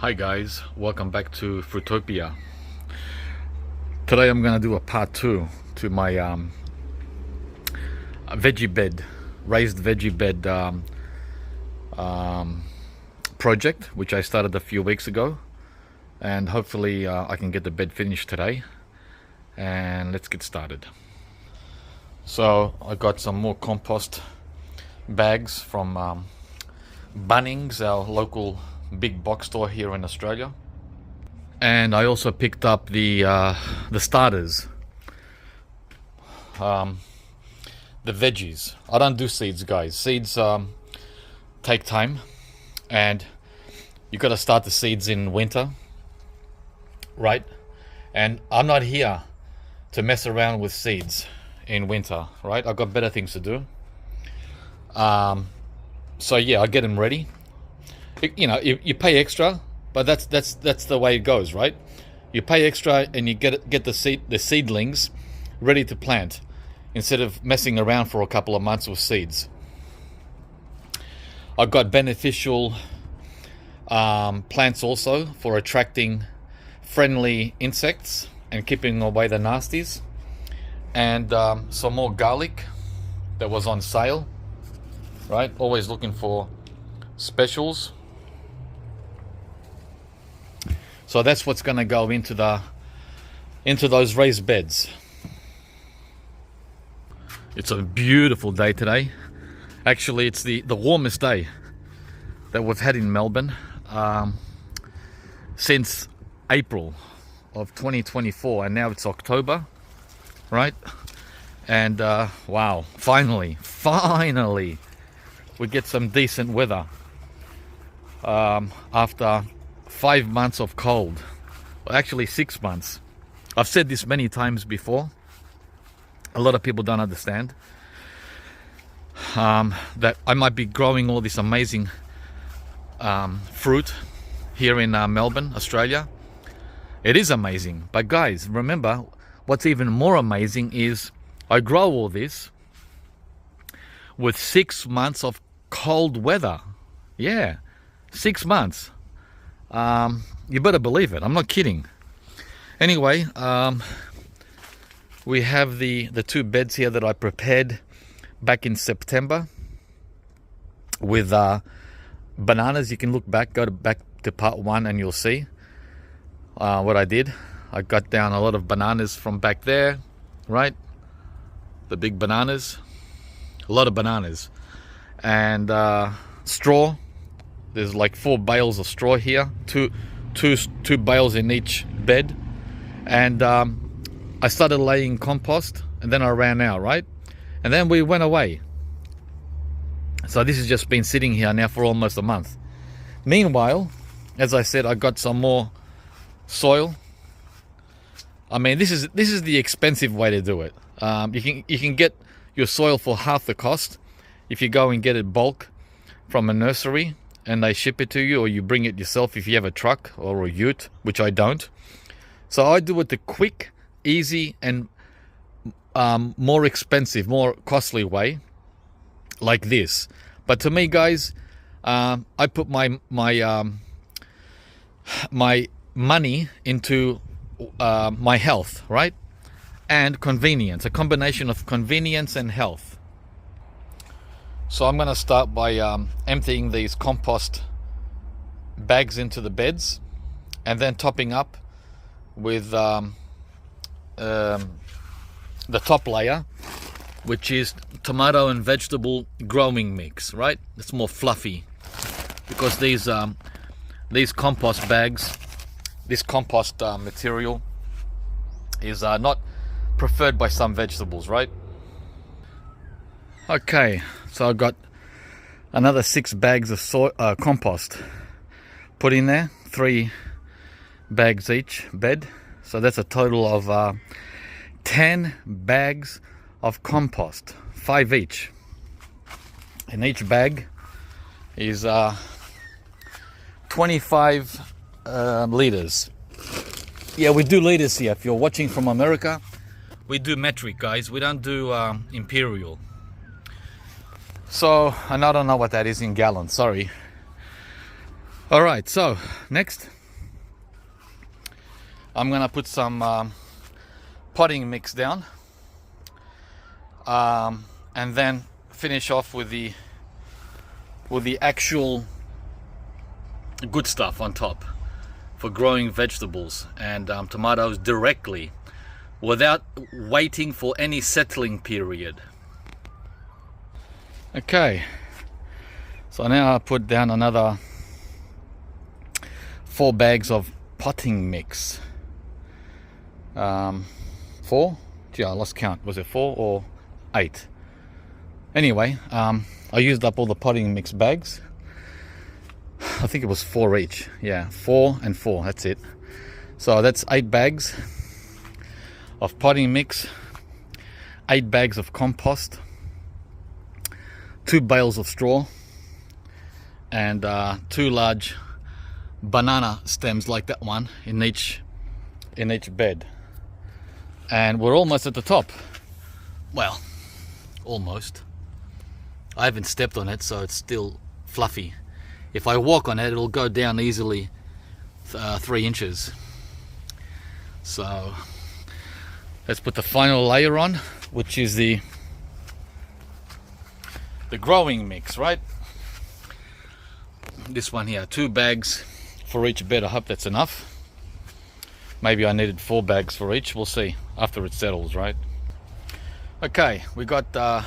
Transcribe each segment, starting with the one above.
Hi guys, welcome back to Fruitopia. Today I'm gonna do a part 2 to my veggie bed, raised veggie bed project, which I started a few weeks ago, and hopefully I can get the bed finished today. And let's get started. So I got some more compost bags from Bunnings, our local big box store here in Australia, and I also picked up the starters, the veggies. I don't do seeds, guys. Seeds take time, and you got to start the seeds in winter, right? And I'm not here to mess around with seeds in winter, right? I've got better things to do. So yeah, I get them ready. You know, you pay extra, but that's the way it goes, right? You pay extra and you get the seedlings ready to plant instead of messing around for a couple of months with seeds. I've got beneficial plants also for attracting friendly insects and keeping away the nasties, and some more garlic that was on sale, right? Always looking for specials. So that's what's going to go into those raised beds. It's a beautiful day today. Actually, it's the warmest day that we've had in Melbourne since April of 2024, and now it's October, right? And wow, finally we get some decent weather after 5 months of cold. Well, actually 6 months. I've said this many times before. A lot of people don't understand that I might be growing all this amazing fruit here in Melbourne, Australia. It is amazing, but guys, remember, what's even more amazing is I grow all this with 6 months of cold weather. Yeah, 6 months. You better believe it. I'm not kidding. Anyway, we have the 2 beds here that I prepared back in September with bananas. You can look back, back to part 1, and you'll see what I did. I got down a lot of bananas from back there, right? The big bananas, a lot of bananas, and straw. There's like 4 bales of straw here, two bales in each bed, and I started laying compost, and then I ran out, right? And then we went away. So this has just been sitting here now for almost a month. Meanwhile, as I said, I got some more soil. I mean, this is the expensive way to do it. You can get your soil for half the cost if you go and get it bulk from a nursery and they ship it to you, or you bring it yourself if you have a truck or a ute, which I don't. So I do it the quick, easy, and more expensive, more costly way, like this. But to me, guys, I put my money into my health, right? And convenience, a combination of convenience and health. So I'm going to start by emptying these compost bags into the beds, and then topping up with the top layer, which is tomato and vegetable growing mix, right? It's more fluffy because these compost bags, this compost material is not preferred by some vegetables, right? Okay, so I've got another 6 bags of compost put in there, 3 bags each bed. So that's a total of 10 bags of compost, 5 each. And each bag is 25 liters. Yeah, we do liters here. If you're watching from America, we do metric, guys. We don't do imperial. So, and I don't know what that is in gallons, sorry. All right, so next I'm gonna put some potting mix down, and then finish off with the actual good stuff on top for growing vegetables and tomatoes directly without waiting for any settling period. Okay, so now I put down another 4 bags of potting mix. 4? Gee, I lost count. Was it 4 or 8? Anyway, I used up all the potting mix bags. I think it was 4 each. Yeah, 4 and 4, that's it. So that's 8 bags of potting mix, 8 bags of compost, 2 bales of straw, and 2 large banana stems like that one in each bed. And we're almost at the top. Well, almost. I haven't stepped on it, so it's still fluffy. If I walk on it, it'll go down easily 3 inches. So let's put the final layer on, which is the growing mix, right? This one here, 2 bags for each bed. I hope that's enough. Maybe I needed 4 bags for each. We'll see after it settles, right? Okay, we got how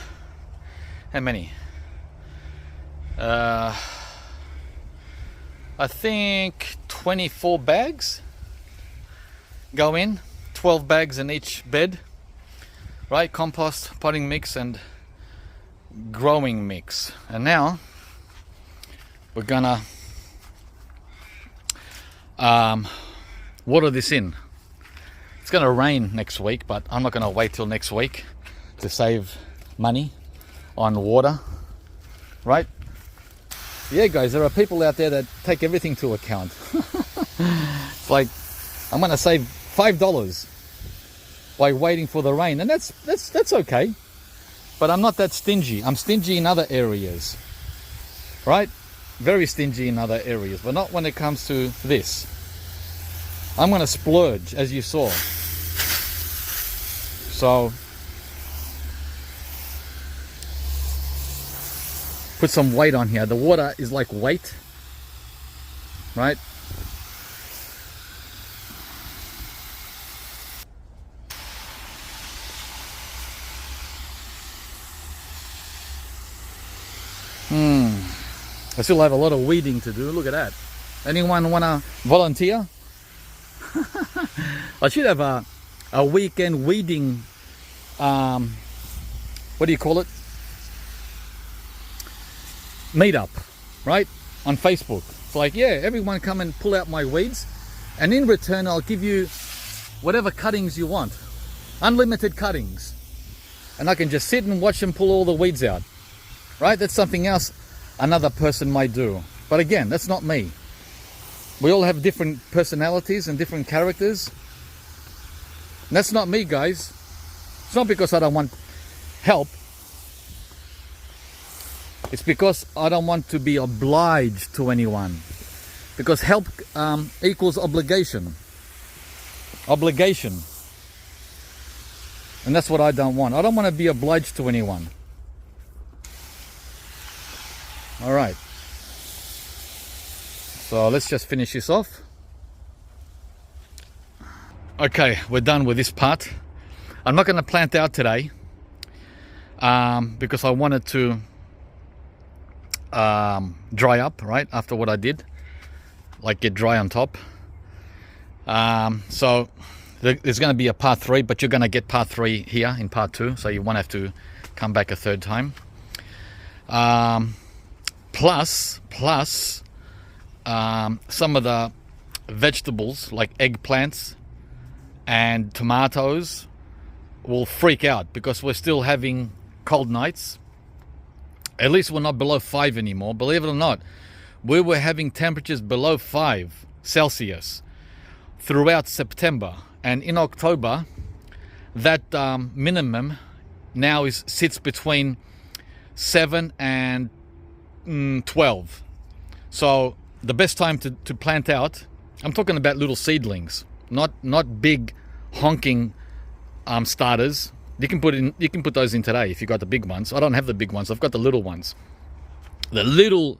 many? I think 24 bags go in, 12 bags in each bed, right? Compost, potting mix, and growing mix. And now we're gonna water this in. It's gonna rain next week, but I'm not gonna wait till next week to save money on water, right? Yeah, guys, there are people out there that take everything to account. It's like, I'm gonna save $5 by waiting for the rain, and that's okay. But I'm not that stingy. I'm stingy in other areas, right? Very stingy in other areas, but not when it comes to this. I'm gonna splurge, as you saw. So put some weight on here. The water is like weight, right? I still have a lot of weeding to do. Look at that. Anyone wanna volunteer? I should have a weekend weeding, what do you call it? Meetup, right? On Facebook. It's like, yeah, everyone come and pull out my weeds, and in return I'll give you whatever cuttings you want. Unlimited cuttings. And I can just sit and watch them pull all the weeds out. Right? That's something else another person might do. But again, that's not me. We all have different personalities and different characters. And that's not me, guys. It's not because I don't want help. It's because I don't want to be obliged to anyone. Because help equals obligation. Obligation. And that's what I don't want. I don't want to be obliged to anyone. All right. So let's just finish this off. Okay, we're done with this part. I'm not going to plant out today because I wanted to dry up, right, after what I did, like get dry on top. So there's going to be a part 3, but you're going to get part 3 here in part 2, so you won't have to come back a third time. Plus some of the vegetables like eggplants and tomatoes will freak out because we're still having cold nights. At least we're not below 5 anymore. Believe it or not, we were having temperatures below 5 Celsius throughout September, and in October that minimum now sits between 7 and 12. So the best time to plant out, I'm talking about little seedlings, not big honking starters. You can put those in today if you got the big ones. I don't have the big ones. I've got the little ones. The little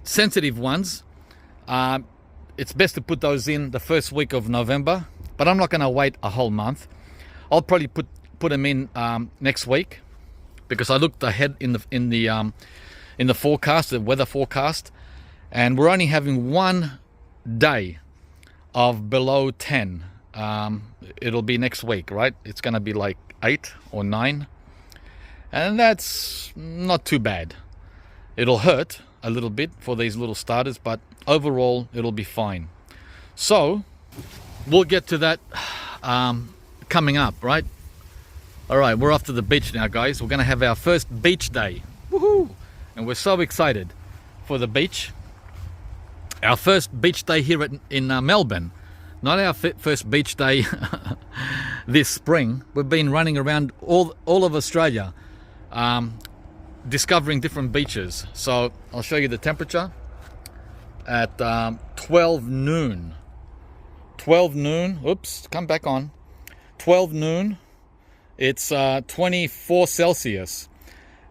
sensitive ones, it's best to put those in the first week of November, but I'm not going to wait a whole month. I'll probably put them in next week, because I looked ahead in the forecast, the weather forecast, and we're only having one day of below 10. It'll be next week, right? It's going to be like 8 or 9, and that's not too bad. It'll hurt a little bit for these little starters, but overall it'll be fine. So we'll get to that coming up, right? All right, we're off to the beach now, guys. We're going to have our first beach day. Woohoo! And we're so excited for the beach. Our first beach day here in Melbourne. Not our first beach day this spring. We've been running around all of Australia, discovering different beaches. So I'll show you the temperature at 12 noon. 12 noon. Oops, come back on. 12 noon. It's 24 Celsius,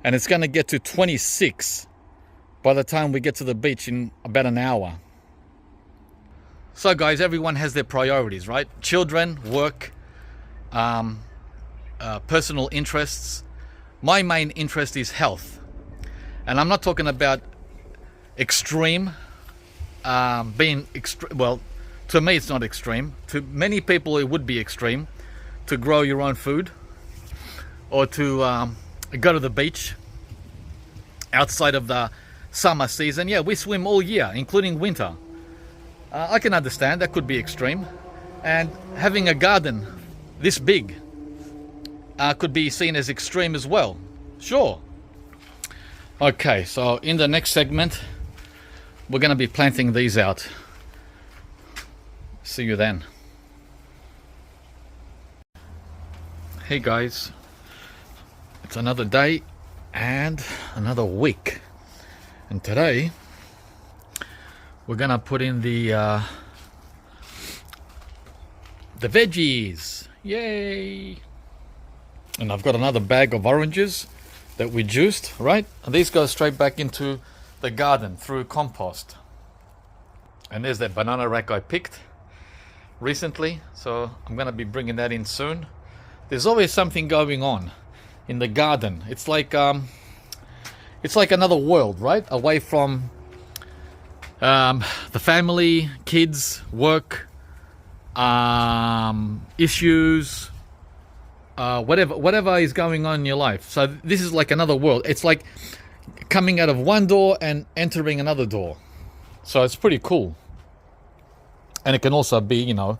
and it's going to get to 26 by the time we get to the beach in about an hour. So guys, everyone has their priorities, right? Children, work, personal interests. My main interest is health, and I'm not talking about extreme, well, to me it's not extreme. To many people it would be extreme to grow your own food, or to go to the beach outside of the summer season. Yeah, we swim all year, including winter. I can understand that could be extreme. And having a garden this big could be seen as extreme as well. Sure. Okay, so in the next segment, we're going to be planting these out. See you then. Hey guys. It's another day and another week, and today we're gonna put in the veggies. Yay! And I've got another bag of oranges that we juiced, right? And these go straight back into the garden through compost. And there's that banana rack I picked recently, so I'm gonna be bringing that in soon. There's always something going on in the garden. It's like another world, right? Away from the family, kids, work, issues, whatever is going on in your life. So this is like another world. It's like coming out of one door and entering another door. So it's pretty cool. And it can also be, you know,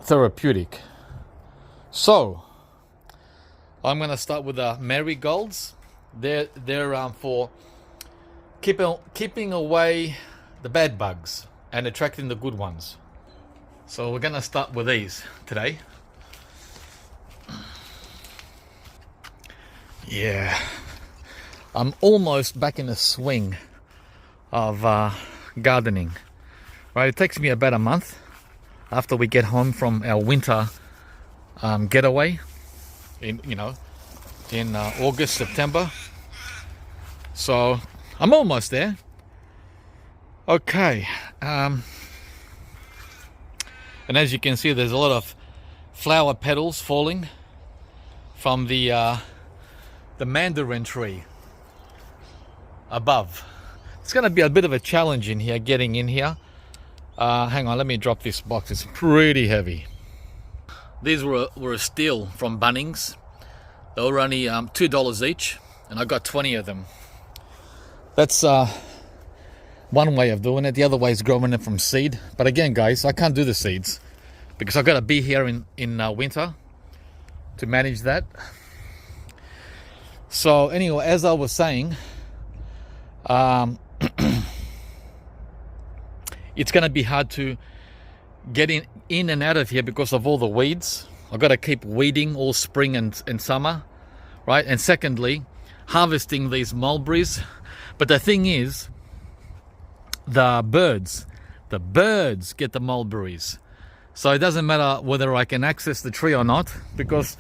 therapeutic. So I'm going to start with the marigolds. They're for keeping away the bad bugs and attracting the good ones. So we're going to start with these today. Yeah, I'm almost back in the swing of gardening. Right, it takes me about a month after we get home from our winter getaway in August, September. So I'm almost there. Okay, and as you can see, there's a lot of flower petals falling from the mandarin tree above. It's going to be a bit of a challenge in here, getting in here. Hang on, let me drop this box. It's pretty heavy. These were a steal from Bunnings. They were only $2 each, and I got 20 of them. That's one way of doing it. The other way is growing it from seed. But again, guys, I can't do the seeds because I've got to be here in winter to manage that. So anyway, as I was saying, it's going to be hard to get in and out of here because of all the weeds. I've got to keep weeding all spring and summer, right? And secondly, harvesting these mulberries. But the thing is, the birds get the mulberries. So it doesn't matter whether I can access the tree or not, because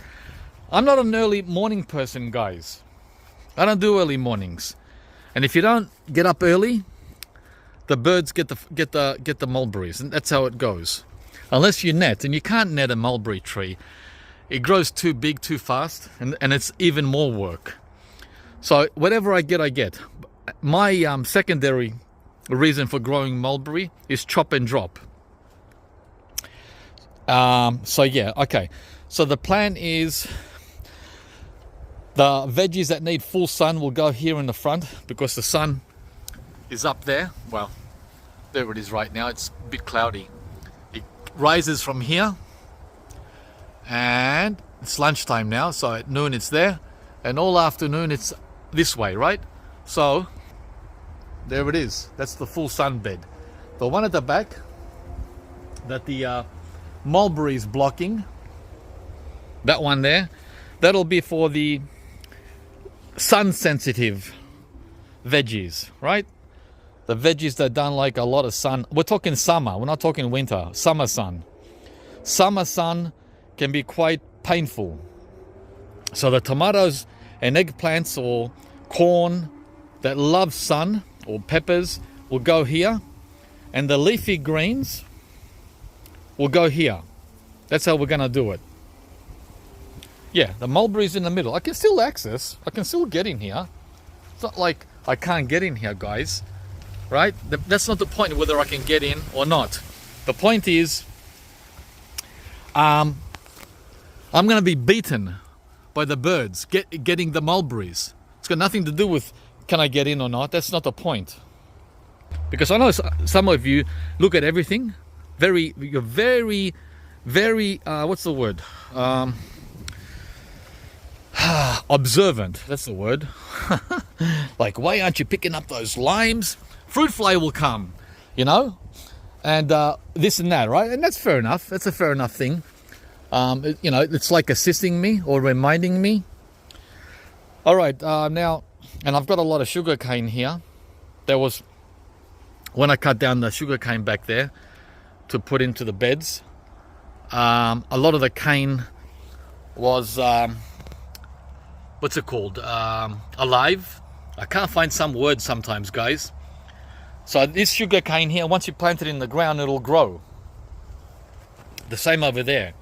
I'm not an early morning person, guys. I don't do early mornings. And if you don't get up early, the birds get the mulberries, and that's how it goes. Unless you net, and you can't net a mulberry tree. It grows too big too fast, and it's even more work. So whatever I get. My secondary reason for growing mulberry is chop and drop. So yeah, okay. So the plan is the veggies that need full sun will go here in the front, because the sun is up there. Well, there it is right now. It's a bit cloudy. It rises from here, and it's lunchtime now, so at noon it's there, and all afternoon it's this way, right? So there it is. That's the full sun bed. The one at the back that the mulberry is blocking, that one there, that'll be for the sun sensitive veggies, right? The veggies that don't like a lot of sun. We're talking summer, we're not talking winter. Summer sun can be quite painful. So the tomatoes and eggplants or corn that love sun, or peppers, will go here, and the leafy greens will go here. That's how we're gonna do it. Yeah, the mulberry's in the middle. I can still access, I can still get in here. It's not like I can't get in here, guys, right? That's not the point, whether I can get in or not. The point is, I'm gonna be beaten by the birds getting the mulberries. It's got nothing to do with can I get in or not. That's not the point. Because I know some of you look at everything you're very what's the word, observant, that's the word. Like, why aren't you picking up those limes? Fruit fly will come, you know, and this and that, right? And that's fair enough. That's a fair enough thing. You know, it's like assisting me or reminding me. All right, now, and I've got a lot of sugar cane here. There was, when I cut down the sugar cane back there to put into the beds, a lot of the cane was, what's it called, alive. I can't find some words sometimes, guys. So this sugar cane here, once you plant it in the ground, it'll grow. The same over there.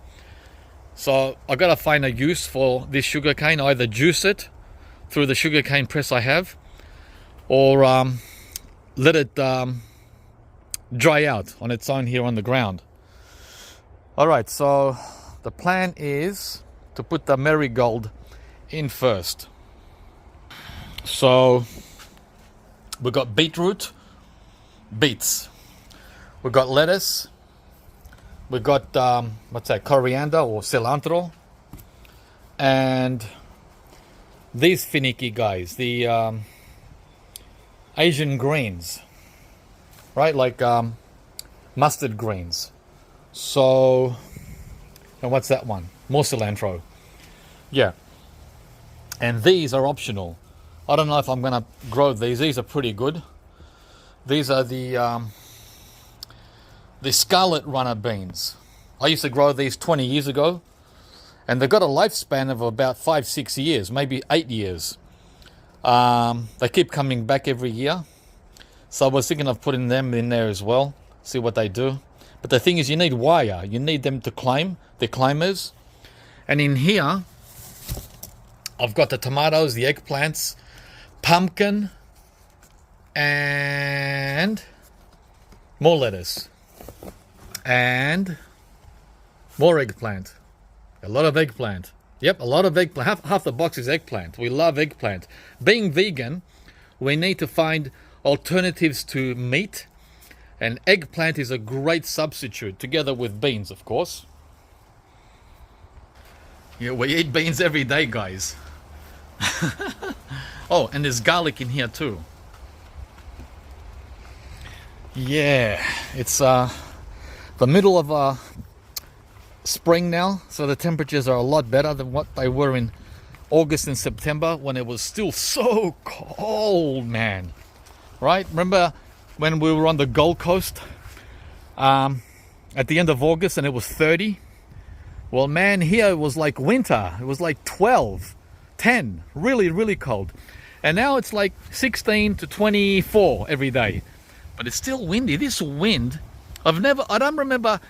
So I got to find a use for this sugar cane. Either juice it through the sugar cane press I have, or let it dry out on its own here on the ground. All right, so the plan is to put the marigold in first. So we've got beetroot, beets, we've got lettuce, we've got what's that, coriander or cilantro, and these finicky guys, the Asian greens, right? Like mustard greens. So, and what's that one? More cilantro. Yeah. And these are optional. I don't know if I'm going to grow these. These are pretty good. These are the scarlet runner beans. I used to grow these 20 years ago, and they've got a lifespan of about 5-6 years, maybe 8 years. They keep coming back every year. So I was thinking of putting them in there as well, see what they do. But the thing is, you need wire. You need them to climb. They're climbers. And in here, I've got the tomatoes, the eggplants, pumpkin, and more lettuce. And more eggplant. A lot of eggplant. Yep, a lot of eggplant. Half the box is eggplant. We love eggplant. Being vegan, we need to find alternatives to meat. And eggplant is a great substitute, together with beans, of course. Yeah, we eat beans every day, guys. Oh, and there's garlic in here too. Yeah, it's the middle of spring now, so the temperatures are a lot better than what they were in August and September, when it was still so cold, man. Right? Remember when we were on the Gold Coast at the end of August, and it was 30. Well, man, here it was like winter. It was like 12, 10, really, really cold. And now it's like 16 to 24 every day. But it's still windy. This wind, I don't remember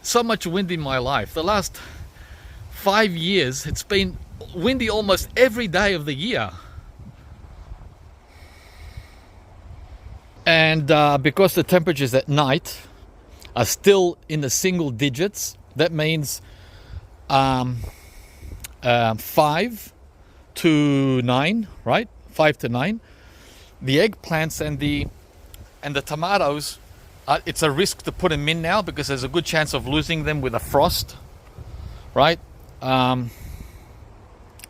so much wind in my life. The last 5 years, it's been windy almost every day of the year. And because the temperatures at night are still in the single digits, that means 5 to 9, right? 5 to 9. The eggplants and the tomatoes, it's a risk to put them in now because there's a good chance of losing them with a frost, right?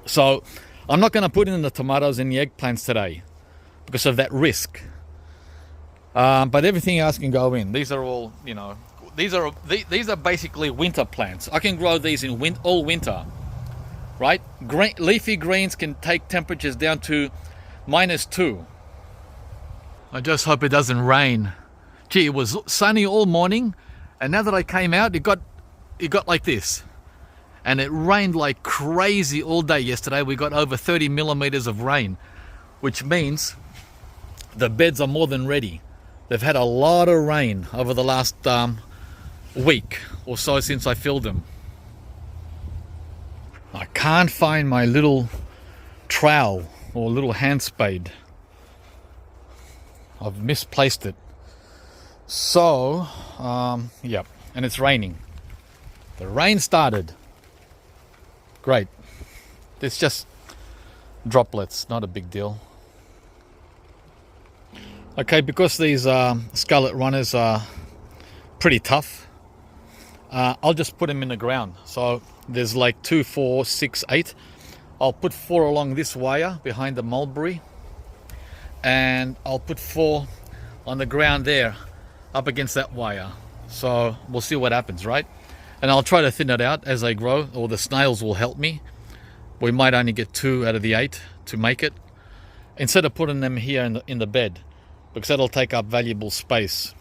So I'm not going to put in the tomatoes and the eggplants today because of that risk. But everything else can go in. These are all, these are basically winter plants. I can grow these in all winter, right? Leafy greens can take temperatures down to -2. I just hope it doesn't rain. Gee, it was sunny all morning, and now that I came out, it got like this. And it rained like crazy all day yesterday. We got over 30 millimeters of rain, which means the beds are more than ready. They've had a lot of rain over the last week or so since I filled them. I can't find my little trowel or little hand spade. I've misplaced it. So, yeah, and it's raining. The rain started. Great. It's just droplets, not a big deal. Okay, because these scarlet runners are pretty tough, I'll just put them in the ground. So there's like 2, 4, 6, 8. I'll put 4 along this wire behind the mulberry, and I'll put 4 on the ground there up against that wire. So we'll see what happens, right? And I'll try to thin it out as they grow, or the snails will help me. We might only get 2 out of the 8 to make it, instead of putting them here in the bed, because that'll take up valuable space.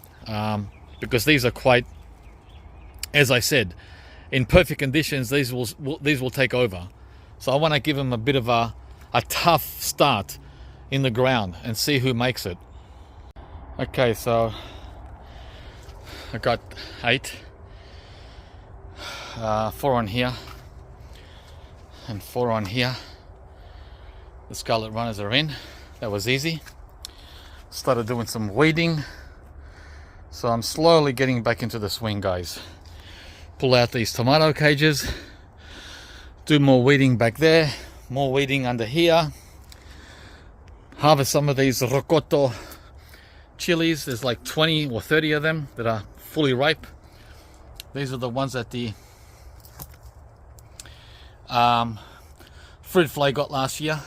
Because these are quite, as I said, in perfect conditions, these will take over. So I want to give them a bit of a tough start in the ground and see who makes it. Okay, so I got 8, 4 on here and 4 on here. The scarlet runners are in. That was easy. Started doing some weeding, so I'm slowly getting back into the swing, guys. Pull out these tomato cages, do more weeding back there, more weeding under here, harvest some of these rocoto chilies. There's like 20 or 30 of them that are fully ripe. These are the ones that the fruit fly got last year.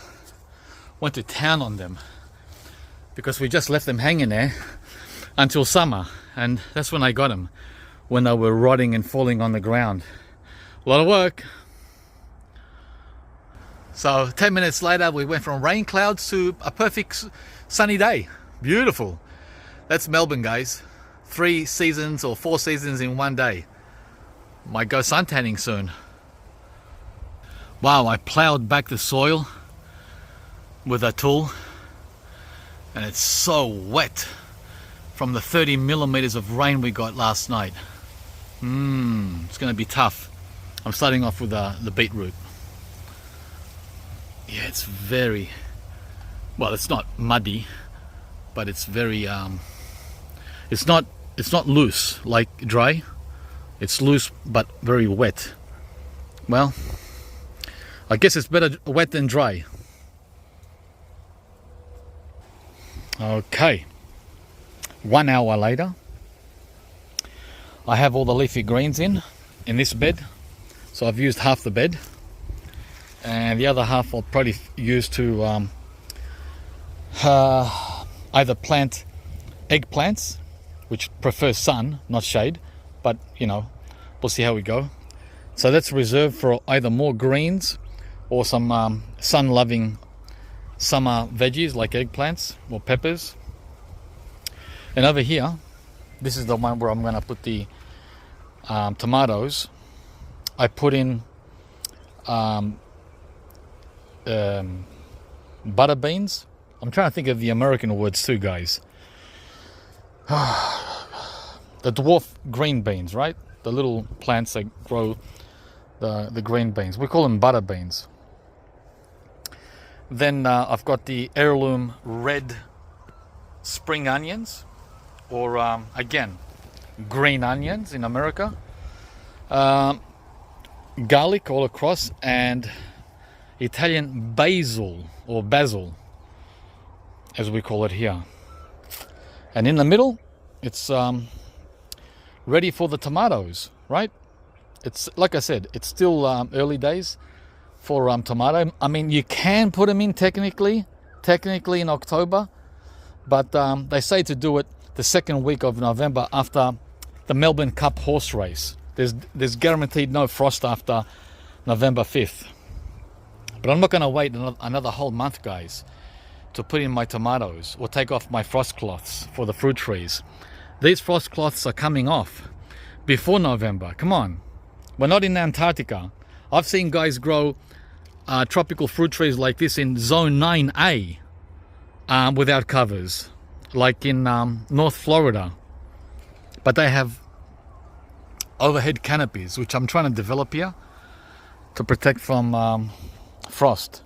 Went to town on them because we just left them hanging there until summer, and that's when I got them, when they were rotting and falling on the ground. A lot of work. So 10 minutes later, we went from rain clouds to a perfect sunny day. Beautiful. That's Melbourne, guys. 3 seasons or 4 seasons in one day. Might go suntanning soon. Wow, I plowed back the soil with a tool, and it's so wet from the 30 millimeters of rain we got last night. It's going to be tough. I'm starting off with the beetroot. Yeah, it's very, well, it's not muddy, but it's very it's not loose like dry. It's loose but very wet. Well, I guess it's better wet than dry. Okay, 1 hour later, I have all the leafy greens in this bed. So I've used half the bed, and the other half I'll probably use to either plant eggplants, which prefer sun, not shade, but we'll see how we go. So that's reserved for either more greens or some sun-loving summer veggies like eggplants or peppers. And over here, this is the one where I'm going to put the tomatoes. I put in butter beans. I'm trying to think of the American words too, guys. The dwarf green beans, right? The little plants that grow the green beans. We call them butter beans. Then I've got the heirloom red spring onions, or again, green onions in America. Garlic all across, and Italian basil, or basil, as we call it here. And in the middle, it's ready for the tomatoes, right? It's like I said, it's still early days for tomato. I mean, you can put them in technically in October, but they say to do it the second week of November after the Melbourne Cup horse race. There's guaranteed no frost after November 5th. But I'm not going to wait another whole month, guys, to put in my tomatoes or take off my frost cloths for the fruit trees. These frost cloths are coming off before November. Come on. We're not in Antarctica. I've seen guys grow tropical fruit trees like this in Zone 9A without covers, like in North Florida. But they have overhead canopies, which I'm trying to develop here to protect from frost.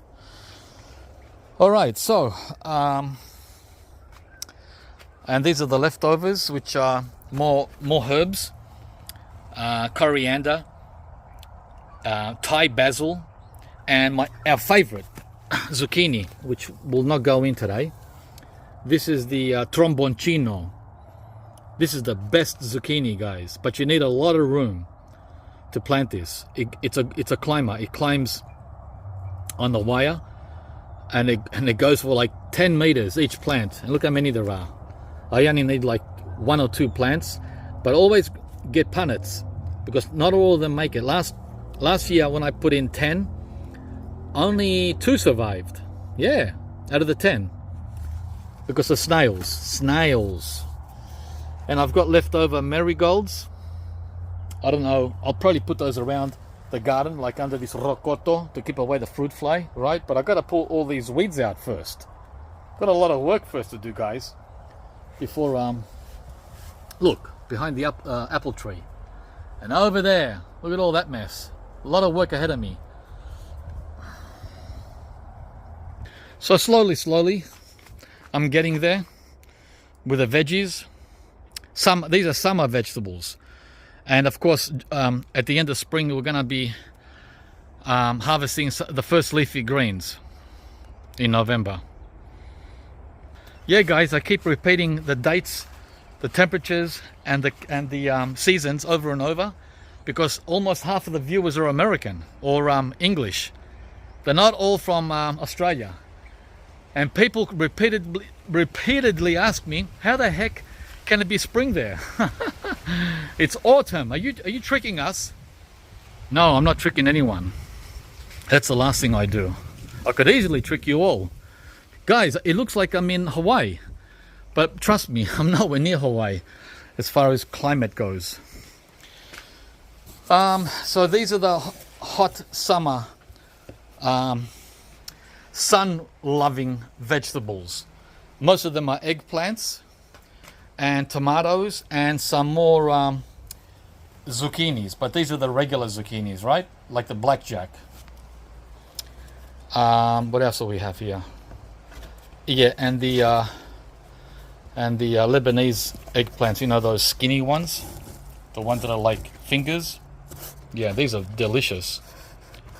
All right, so and these are the leftovers, which are more herbs, coriander, Thai basil, and our favorite zucchini, which will not go in today. This is the tromboncino. This is the best zucchini, guys, but you need a lot of room to plant this. It's a climber. It climbs on the wire, and it goes for like 10 meters each plant. And look how many there are. I only need like 1 or 2 plants, but always get punnets, because not all of them make it. Last year when I put in 10, only 2 survived. Yeah, out of the 10, because of snails. And I've got leftover marigolds. I don't know, I'll probably put those around the garden, like under this rocoto, to keep away the fruit fly, right? But I've got to pull all these weeds out first. Got a lot of work first to do, guys, before look behind the apple tree, and over there, look at all that mess. A lot of work ahead of me. So slowly I'm getting there with the veggies. These are summer vegetables, and of course at the end of spring we're going to be harvesting the first leafy greens in November. Yeah, guys, I keep repeating the dates, the temperatures, and the seasons over and over, because almost half of the viewers are American or English. They're not all from Australia. And people repeatedly ask me, how the heck can it be spring there? It's autumn. Are you tricking us? No, I'm not tricking anyone. That's the last thing I do. I could easily trick you all. Guys, it looks like I'm in Hawaii, but trust me, I'm nowhere near Hawaii as far as climate goes. So these are the hot summer sun-loving vegetables. Most of them are eggplants and tomatoes and some more zucchinis, but these are the regular zucchinis, right? Like the blackjack. What else do we have here? Yeah, and the Lebanese eggplants, you know, those skinny ones, the ones that are like fingers. Yeah, these are delicious.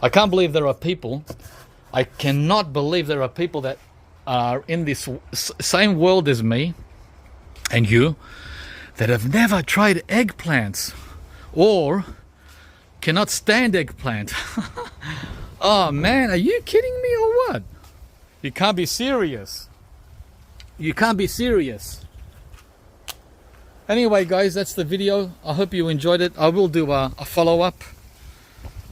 I can't believe there are people, I cannot believe there are people that are in this same world as me and you that have never tried eggplants or cannot stand eggplant. Oh man, are you kidding me or what? You can't be serious. You can't be serious. Anyway, guys, that's the video. I hope you enjoyed it. I will do a follow-up.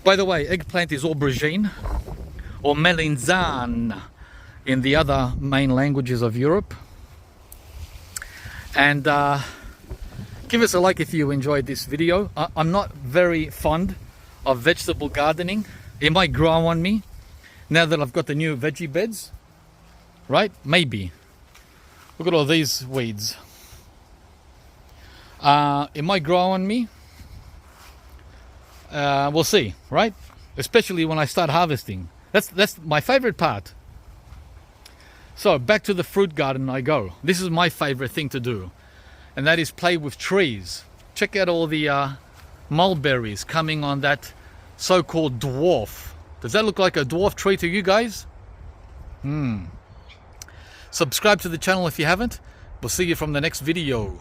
By the way, eggplant is aubergine or melanzane in the other main languages of Europe. And give us a like if you enjoyed this video. I'm not very fond of vegetable gardening. It might grow on me now that I've got the new veggie beds, right? Maybe. Look at all these weeds. It might grow on me. We'll see, right? Especially when I start harvesting. That's my favorite part. So back to the fruit garden I go. This is my favorite thing to do, and that is play with trees. Check out all the mulberries coming on that so-called dwarf. Does that look like a dwarf tree to you guys? Subscribe to the channel if you haven't. We'll see you from the next video.